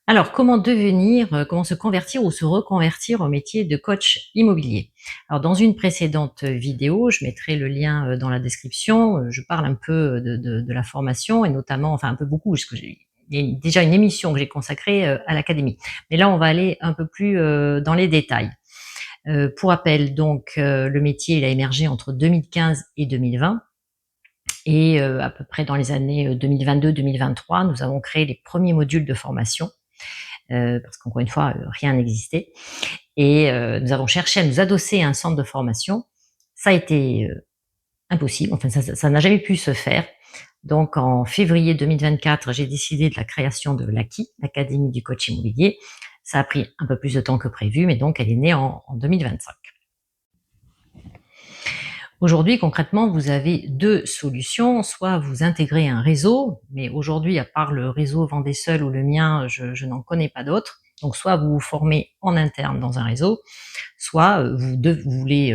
Alors, comment se convertir ou se reconvertir au métier de coach immobilier? Alors, dans une précédente vidéo, je mettrai le lien dans la description. Je parle un peu de la formation et notamment, enfin un peu beaucoup, parce que il y a déjà une émission que j'ai consacrée à l'académie. Mais là, on va aller un peu plus dans les détails. Pour rappel, donc, le métier il a émergé entre 2015 et 2020. Et à peu près dans les années 2022-2023, nous avons créé les premiers modules de formation parce qu'encore une fois, rien n'existait. Et nous avons cherché à nous adosser à un centre de formation. Ça a été impossible, enfin ça n'a jamais pu se faire. Donc en février 2024, j'ai décidé de la création de l'ACI, l'Académie du coach immobilier. Ça a pris un peu plus de temps que prévu, mais donc elle est née en 2025. Aujourd'hui, concrètement, vous avez deux solutions. Soit vous intégrez un réseau, mais aujourd'hui, à part le réseau Vendée Seul ou le mien, je n'en connais pas d'autres. Donc, soit vous vous formez en interne dans un réseau, soit vous voulez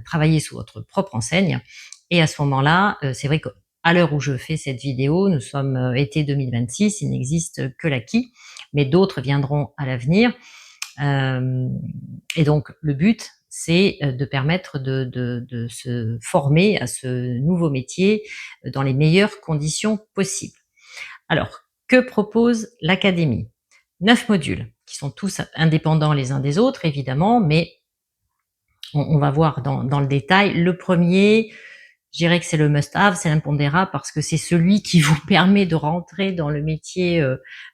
travailler sous votre propre enseigne. Et à ce moment-là, c'est vrai qu'à l'heure où je fais cette vidéo, nous sommes été 2026, il n'existe que l'acquis, mais d'autres viendront à l'avenir. Et donc le but, c'est de permettre de se former à ce nouveau métier dans les meilleures conditions possibles. Alors, que propose l'académie? 9 modules qui sont tous indépendants les uns des autres, évidemment, mais on va voir dans le détail. Le premier, je dirais que c'est le must-have, c'est l'impondérable parce que c'est celui qui vous permet de rentrer dans le métier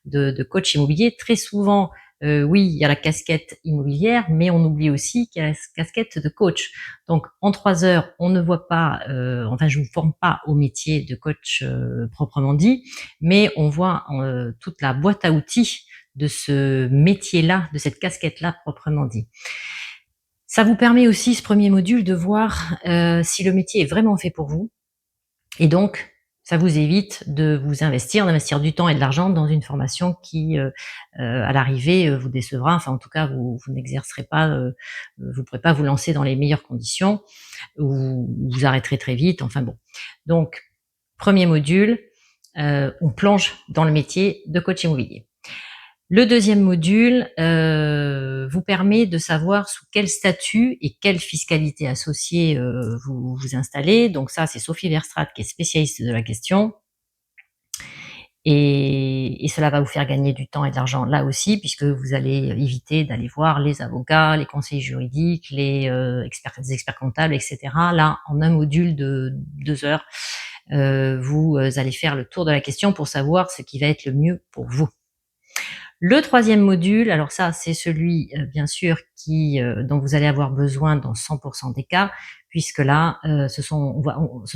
de coach immobilier. Très souvent, oui, il y a la casquette immobilière, mais on oublie aussi qu'il y a la casquette de coach. Donc, en 3 heures, on ne voit pas, enfin, je ne vous forme pas au métier de coach proprement dit, mais on voit toute la boîte à outils de ce métier-là, de cette casquette-là proprement dit. Ça vous permet aussi, ce premier module, de voir si le métier est vraiment fait pour vous. Et donc, ça vous évite de vous d'investir du temps et de l'argent dans une formation qui, à l'arrivée, vous décevra. Enfin, en tout cas, vous n'exercerez pas, vous ne pourrez pas vous lancer dans les meilleures conditions, ou vous arrêterez très vite. Enfin bon. Donc, premier module, on plonge dans le métier de coach immobilier. Le deuxième module vous permet de savoir sous quel statut et quelle fiscalité associée vous vous installez. Donc ça, c'est Sophie Verstraete qui est spécialiste de la question. Et cela va vous faire gagner du temps et de l'argent là aussi, puisque vous allez éviter d'aller voir les avocats, les conseillers juridiques, les experts comptables, etc. Là, en un module de 2 heures, vous allez faire le tour de la question pour savoir ce qui va être le mieux pour vous. Le troisième module, alors ça, c'est celui, bien sûr, dont vous allez avoir besoin dans 100% des cas, puisque là, ce sont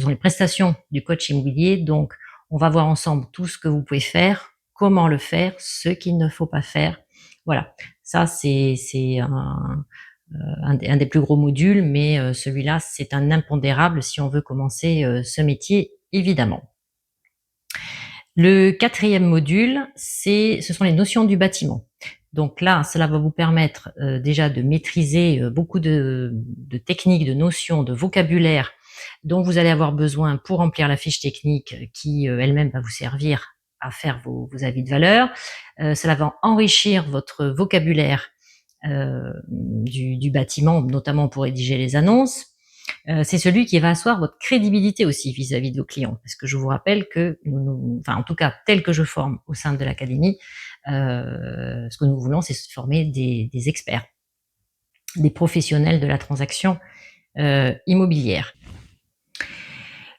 les prestations du coach immobilier. Donc, on va voir ensemble tout ce que vous pouvez faire, comment le faire, ce qu'il ne faut pas faire. Voilà, ça, c'est un des plus gros modules, mais celui-là, c'est un impondérable si on veut commencer ce métier, évidemment. Le quatrième module, ce sont les notions du bâtiment. Donc là, cela va vous permettre déjà de maîtriser beaucoup de techniques, de notions, de vocabulaire dont vous allez avoir besoin pour remplir la fiche technique qui elle-même va vous servir à faire vos avis de valeur. Cela va enrichir votre vocabulaire du bâtiment, notamment pour rédiger les annonces. C'est celui qui va asseoir votre crédibilité aussi vis-à-vis de vos clients. Parce que je vous rappelle que, enfin en tout cas tel que je forme au sein de l'académie, ce que nous voulons, c'est former des experts, des professionnels de la transaction immobilière.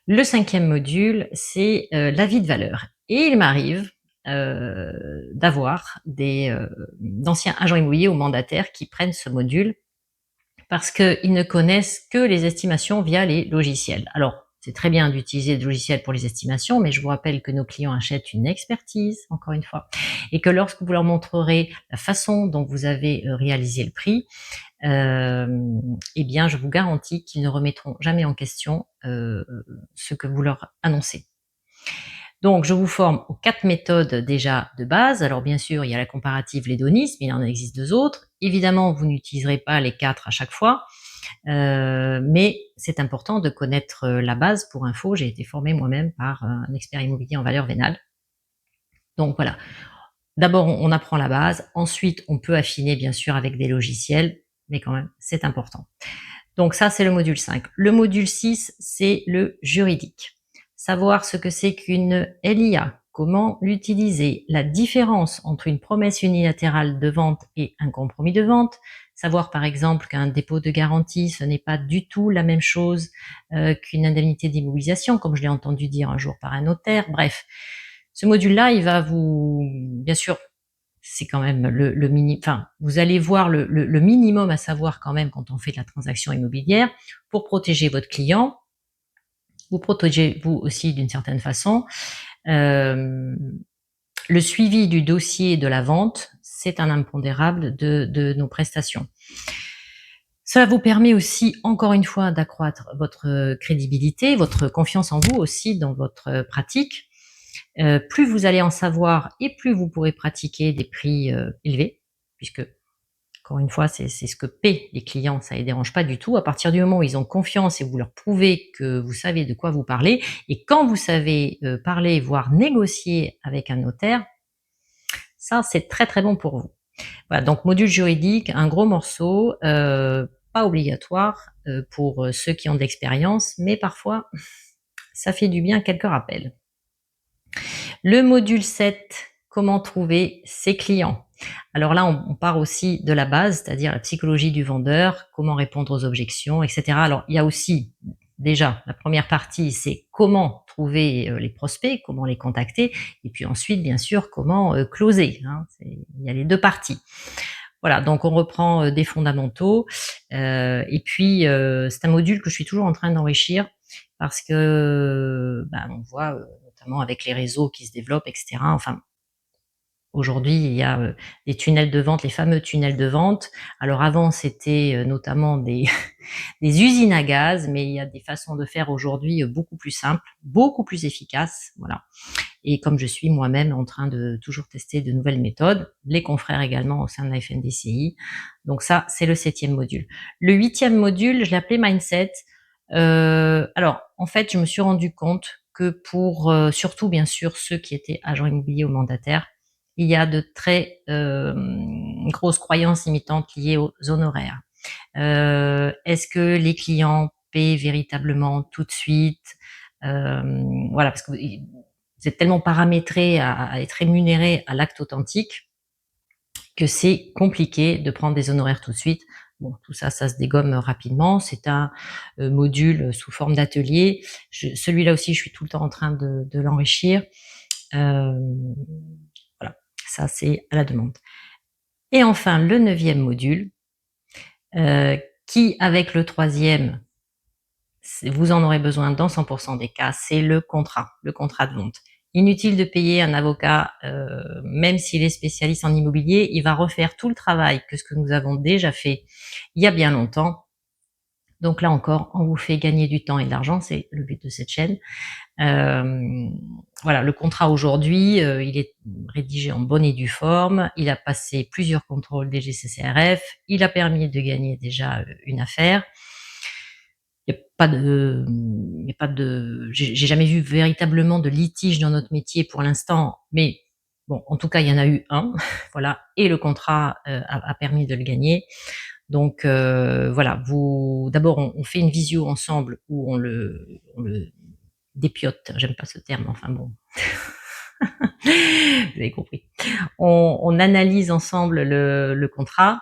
Le cinquième module, c'est l'avis de valeur. Et il m'arrive d'avoir d'anciens agents immobiliers ou mandataires qui prennent ce module parce qu'ils ne connaissent que les estimations via les logiciels. Alors, c'est très bien d'utiliser des logiciels pour les estimations, mais je vous rappelle que nos clients achètent une expertise, encore une fois, et que lorsque vous leur montrerez la façon dont vous avez réalisé le prix, eh bien, je vous garantis qu'ils ne remettront jamais en question ce que vous leur annoncez. Donc, je vous forme aux 4 méthodes déjà de base. Alors, bien sûr, il y a la comparative, l'hédonisme, il en existe 2 autres. Évidemment, vous n'utiliserez pas les 4 à chaque fois, mais c'est important de connaître la base. Pour info, j'ai été formée moi-même par un expert immobilier en valeurs vénales. Donc voilà, d'abord on apprend la base, ensuite on peut affiner bien sûr avec des logiciels, mais quand même c'est important. Donc ça c'est le module 5. Le module 6, c'est le juridique. Savoir ce que c'est qu'une LIA, comment l'utiliser, la différence entre une promesse unilatérale de vente et un compromis de vente, savoir par exemple qu'un dépôt de garantie, ce n'est pas du tout la même chose qu'une indemnité d'immobilisation, comme je l'ai entendu dire un jour par un notaire. Bref, ce module-là, il va vous, bien sûr, c'est quand même le minimum, enfin, vous allez voir le minimum à savoir quand même quand on fait de la transaction immobilière pour protéger votre client, vous protégez vous aussi d'une certaine façon. Euh, le suivi du dossier de la vente, c'est un impondérable de nos prestations. Cela vous permet aussi, encore une fois, d'accroître votre crédibilité, votre confiance en vous aussi dans votre pratique. Plus vous allez en savoir et plus vous pourrez pratiquer des prix élevés, puisque, encore une fois, c'est ce que paient les clients, ça les dérange pas du tout. À partir du moment où ils ont confiance et vous leur prouvez que vous savez de quoi vous parlez, et quand vous savez parler, voire négocier avec un notaire, ça c'est très très bon pour vous. Voilà, donc module juridique, un gros morceau, pas obligatoire pour ceux qui ont de l'expérience, mais parfois ça fait du bien quelques rappels. Le module 7, comment trouver ses clients. Alors là, on part aussi de la base, c'est-à-dire la psychologie du vendeur, comment répondre aux objections, etc. Alors, il y a aussi, déjà, la première partie, c'est comment trouver les prospects, comment les contacter, et puis ensuite, bien sûr, comment closer. Hein. Il y a les deux parties. Voilà, donc on reprend des fondamentaux, et puis c'est un module que je suis toujours en train d'enrichir parce que on voit notamment avec les réseaux qui se développent, etc. Enfin, aujourd'hui, il y a des tunnels de vente, les fameux tunnels de vente. Alors avant, c'était notamment des, des usines à gaz, mais il y a des façons de faire aujourd'hui beaucoup plus simples, beaucoup plus efficaces. Voilà. Et comme je suis moi-même en train de toujours tester de nouvelles méthodes, les confrères également au sein de la FNDCI. Donc ça, c'est le 7e module. Le 8e module, je l'ai appelé Mindset. Alors, en fait, je me suis rendu compte que pour, surtout bien sûr ceux qui étaient agents immobiliers ou mandataires, il y a de très grosses croyances limitantes liées aux honoraires. Est-ce que les clients paient véritablement tout de suite? Voilà, parce que vous êtes tellement paramétré à être rémunéré à l'acte authentique que c'est compliqué de prendre des honoraires tout de suite. Bon, tout ça, ça se dégomme rapidement. C'est un module sous forme d'atelier. Celui-là aussi, je suis tout le temps en train de l'enrichir. Euh, voilà, ça c'est à la demande. Et enfin, le 9e module, qui avec le 3e, vous en aurez besoin dans 100% des cas, c'est le contrat de vente. Inutile de payer un avocat, même s'il est spécialiste en immobilier, il va refaire tout le travail que ce que nous avons déjà fait il y a bien longtemps. Donc là encore, on vous fait gagner du temps et de l'argent, c'est le but de cette chaîne. Voilà, le contrat aujourd'hui, il est rédigé en bonne et due forme, il a passé plusieurs contrôles DGCCRF, il a permis de gagner déjà une affaire. Il n'y a pas de, j'ai jamais vu véritablement de litige dans notre métier pour l'instant, mais bon, en tout cas, il y en a eu un, voilà, et le contrat a permis de le gagner. Donc voilà, d'abord on fait une visio ensemble où on le dépiote, j'aime pas ce terme, enfin bon, vous avez compris. On analyse ensemble le contrat.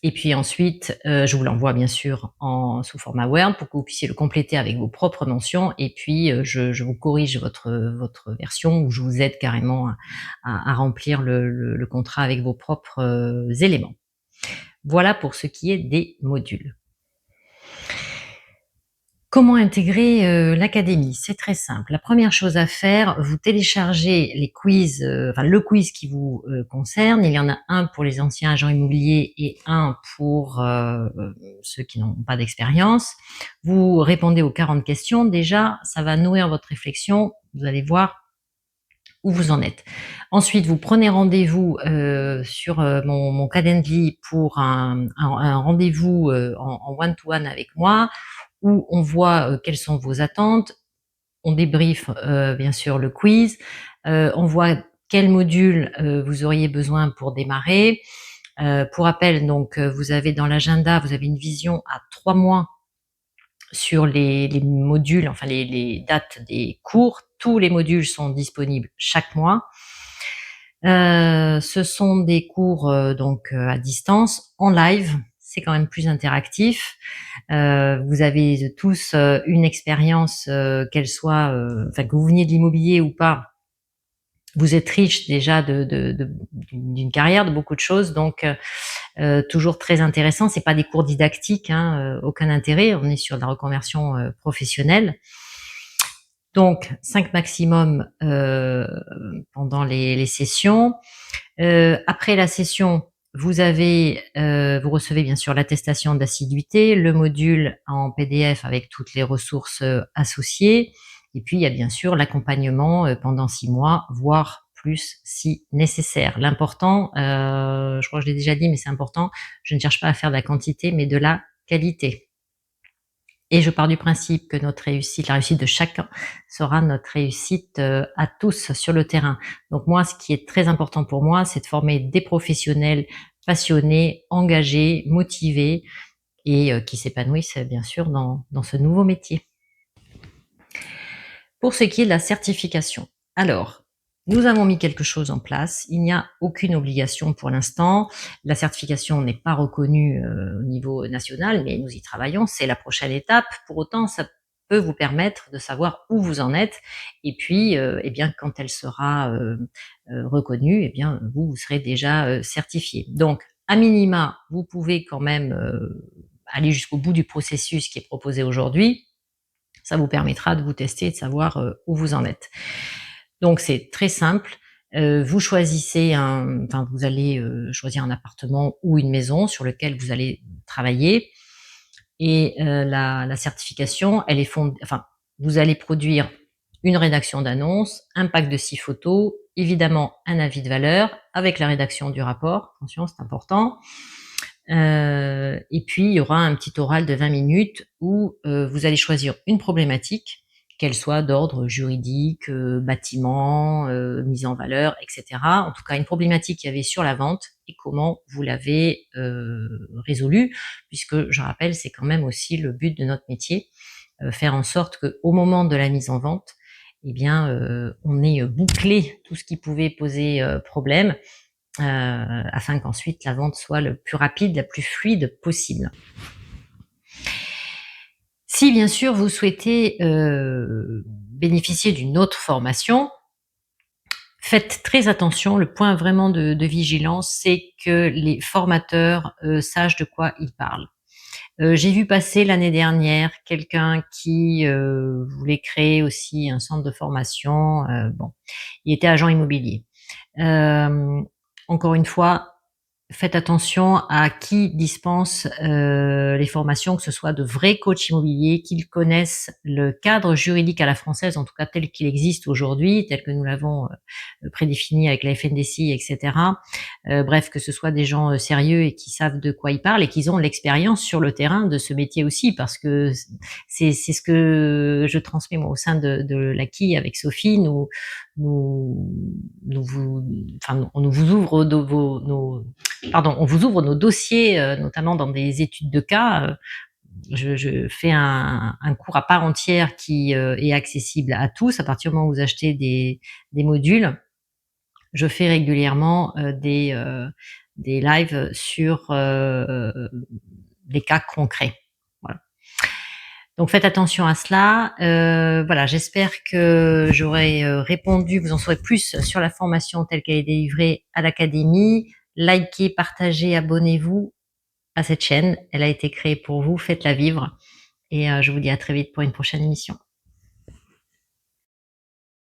Et puis ensuite, je vous l'envoie bien sûr sous format Word pour que vous puissiez le compléter avec vos propres mentions. Et puis, je vous corrige votre version ou je vous aide carrément à remplir le contrat avec vos propres éléments. Voilà pour ce qui est des modules. Comment intégrer l'académie? C'est très simple. La première chose à faire, vous téléchargez les quiz, enfin le quiz qui vous concerne. Il y en a un pour les anciens agents immobiliers et un pour ceux qui n'ont pas d'expérience. Vous répondez aux 40 questions. Déjà, ça va nourrir votre réflexion. Vous allez voir où vous en êtes. Ensuite, vous prenez rendez-vous sur mon Calendly pour un rendez-vous en one-to-one avec moi, où on voit quelles sont vos attentes, on débriefe bien sûr le quiz, on voit quel module vous auriez besoin pour démarrer. Pour rappel, donc, vous avez dans l'agenda, vous avez une vision à 3 mois sur les modules, enfin les dates des cours. Tous les modules sont disponibles chaque mois. Ce sont des cours donc à distance, en live, c'est quand même plus interactif. Vous avez tous une expérience, qu'elle soit, enfin que vous veniez de l'immobilier ou pas, vous êtes riche déjà d'une carrière, de beaucoup de choses, donc toujours très intéressant. C'est pas des cours didactiques, hein, aucun intérêt. On est sur de la reconversion professionnelle. Donc 5 maximum pendant les sessions. Après la session, vous recevez bien sûr l'attestation d'assiduité, le module en PDF avec toutes les ressources associées, et puis il y a bien sûr l'accompagnement pendant 6 mois, voire plus si nécessaire. L'important, je crois que je l'ai déjà dit, mais c'est important, je ne cherche pas à faire de la quantité, mais de la qualité. Et je pars du principe que notre réussite, la réussite de chacun, sera notre réussite à tous sur le terrain. Donc moi, ce qui est très important pour moi, c'est de former des professionnels passionnés, engagés, motivés et qui s'épanouissent bien sûr dans ce nouveau métier. Pour ce qui est de la certification, alors, nous avons mis quelque chose en place. Il n'y a aucune obligation pour l'instant. La certification n'est pas reconnue au niveau national, mais nous y travaillons. C'est la prochaine étape. Pour autant, ça peut vous permettre de savoir où vous en êtes. Et puis, eh bien, quand elle sera reconnue, eh bien, vous serez déjà certifié. Donc, à minima, vous pouvez quand même aller jusqu'au bout du processus qui est proposé aujourd'hui. Ça vous permettra de vous tester et de savoir où vous en êtes. Donc c'est très simple. Vous choisissez vous allez choisir un appartement ou une maison sur lequel vous allez travailler. Et la certification, elle est fondée. Enfin, vous allez produire une rédaction d'annonce, un pack de 6 photos, évidemment un avis de valeur avec la rédaction du rapport. Attention, c'est important. Et puis il y aura un petit oral de 20 minutes où vous allez choisir une problématique, qu'elle soit d'ordre juridique, bâtiment, mise en valeur, etc. En tout cas, une problématique qu'il y avait sur la vente et comment vous l'avez résolue, puisque je rappelle, c'est quand même aussi le but de notre métier, faire en sorte qu'au moment de la mise en vente, eh bien, on ait bouclé tout ce qui pouvait poser problème, afin qu'ensuite la vente soit le plus rapide, la plus fluide possible. Si bien sûr vous souhaitez bénéficier d'une autre formation, faites très attention. Le point vraiment de vigilance, c'est que les formateurs sachent de quoi ils parlent. J'ai vu passer l'année dernière quelqu'un qui voulait créer aussi un centre de formation. Bon, il était agent immobilier. Encore une fois, faites attention à qui dispense les formations, que ce soit de vrais coachs immobiliers, qu'ils connaissent le cadre juridique à la française, en tout cas tel qu'il existe aujourd'hui, tel que nous l'avons prédéfini avec la FNDC, etc. Bref, que ce soit des gens sérieux et qui savent de quoi ils parlent et qu'ils ont l'expérience sur le terrain de ce métier aussi, parce que c'est ce que je transmets moi au sein de l'Acquis avec Sophie. On vous ouvre on vous ouvre nos dossiers, notamment dans des études de cas. Je fais un cours à part entière qui est accessible à tous. À partir du moment où vous achetez des modules, je fais régulièrement des lives sur des cas concrets. Voilà. Donc faites attention à cela. Voilà, j'espère que j'aurai répondu, vous en saurez plus sur la formation telle qu'elle est délivrée à l'académie. Likez, partagez, abonnez-vous à cette chaîne. Elle a été créée pour vous, faites-la vivre. Et je vous dis à très vite pour une prochaine émission.